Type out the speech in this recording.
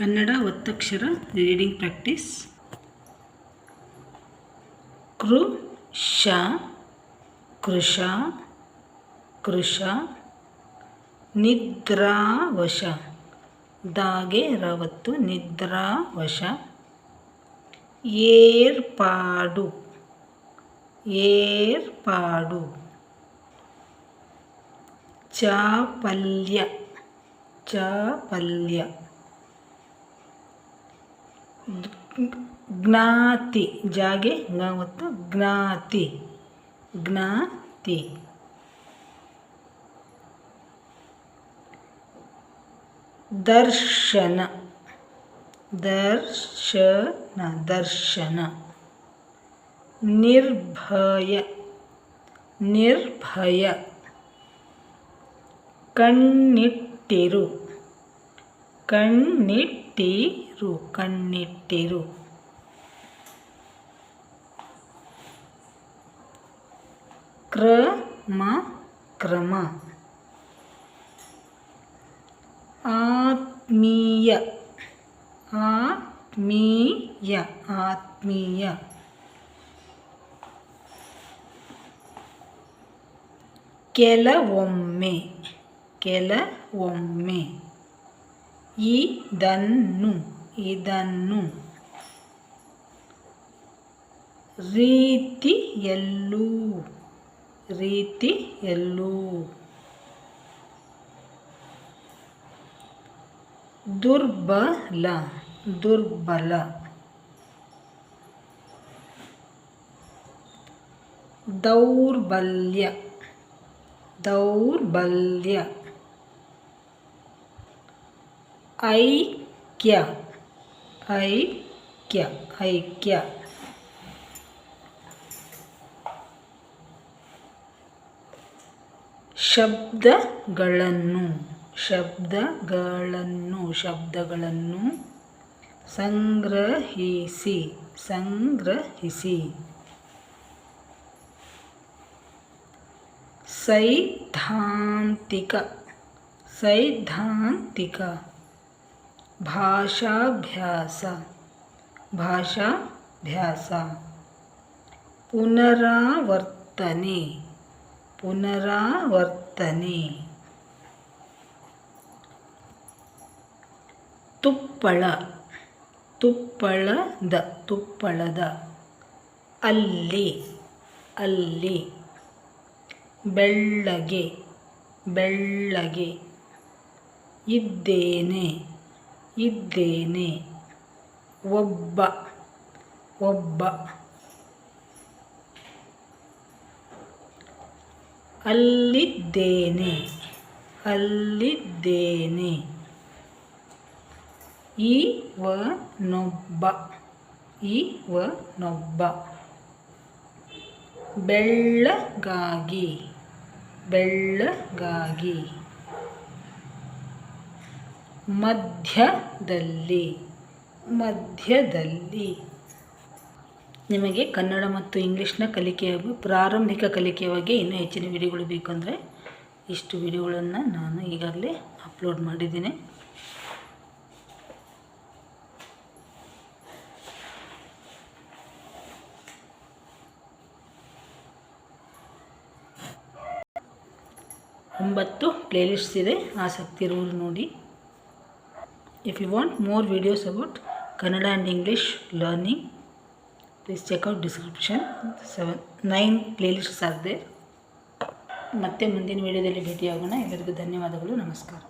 ಕನ್ನಡ ಒತ್ತಕ್ಷರ reading practice. ಕೃಷ ಕೃಷ ಕೃಷ ನಿದ್ರಾವಶ ದಾಗೆ ರವತ್ತು ನಿದ್ರಾವಶ. ಏರ್ಪಾಡು ಏರ್ಪಾಡು. ಚಾಪಲ್ಯ ಚಾಪಲ್ಯ. ಜ್ಞಾತಿ ಜಾಗೆ ಮತ್ತು ಜ್ಞಾತಿ ಜ್ಞಾತಿ. ದರ್ಶನ ದರ್ಶನ ದರ್ಶನ. ನಿರ್ಭಯ ನಿರ್ಭಯ. ಕಣ್ಣಿಟ್ಟಿರು ಕಣ್ಣಿಟ್ಟಿರು ಕಣ್ಣಿಟ್ಟಿರು. ಕ್ರಮ ಕ್ರಮ. ಆತ್ಮೀಯ ಆತ್ಮೀಯ ಆತ್ಮೀಯ. ಕೆಲವೊಮ್ಮೆ ಕೆಲವೊಮ್ಮೆ. ಇದನ್ನು ಇದನ್ನು. ರೀತಿಯಲ್ಲೂ ರೀತಿಯಲ್ಲೂ. ದುರ್ಬಲ ದುರ್ಬಲ. ದೌರ್ಬಲ್ಯ ದೌರ್ಬಲ್ಯ. ಐಕ್ಯ ಐಕ್ಯ ಐಕ್ಯ. ಶಬ್ದಗಳನ್ನು ಶಬ್ದಗಳನ್ನು ಶಬ್ದಗಳನ್ನು. ಸಂಗ್ರಹಿಸಿ ಸಂಗ್ರಹಿಸಿ. ಸೈದ್ಧಾಂತಿಕ ಸೈದ್ಧಾಂತಿಕ. ಭಾಷಾಭ್ಯಾಸ ಭಾಷಾಭ್ಯಾಸ. ಪುನರಾವರ್ತನೆ ಪುನರಾವರ್ತನೆ. ತುಪ್ಪಳ ತುಪ್ಪಳದ ತುಪ್ಪಳದ. ಅಲ್ಲಿ ಅಲ್ಲಿ. ಬೆಳ್ಳಗೆ ಬೆಳ್ಳಗೆ. ಇದ್ದೇನೆ ಇದ್ದೇನೆ. ಒಬ್ಬ ಒಬ್ಬ. ಅಲ್ಲಿದ್ದೇನೆ ಅಲ್ಲಿದ್ದೇನೆ. ಇವನೊಬ್ಬ ಇವನೊಬ್ಬ. ಬೆಳ್ಳಗಾಗಿ ಬೆಳ್ಳಗಾಗಿ. ಮಧ್ಯದಲ್ಲಿ ಮಧ್ಯದಲ್ಲಿ. ನಿಮಗೆ ಕನ್ನಡ ಮತ್ತು ಇಂಗ್ಲೀಷ್ನ ಕಲಿಕೆಯ ಪ್ರಾರಂಭಿಕ ಕಲಿಕೆಯ ಬಗ್ಗೆ ಇನ್ನೂ ಹೆಚ್ಚಿನ ವಿಡಿಯೋಗಳು ಬೇಕಂದರೆ ಇಷ್ಟು ವಿಡಿಯೋಗಳನ್ನು ನಾನು ಈಗಾಗಲೇ ಅಪ್ಲೋಡ್ ಮಾಡಿದ್ದೀನಿ. ಒಂಬತ್ತು ಪ್ಲೇಲಿಸ್ಟ್ಸ್ ಇದೆ, ಆಸಕ್ತಿ ಇರುವುದು ನೋಡಿ. If you want more videos about Kannada and English learning, please check out description. 9 playlists ಆಗಿದೆ. ಮತ್ತೆ ಮುಂದಿನ ವಿಡಿಯೋದಲ್ಲಿ ಭೇಟಿಯಾಗೋಣ. ಎಲ್ಲರಿಗೂ ಧನ್ಯವಾದಗಳು. ನಮಸ್ಕಾರ.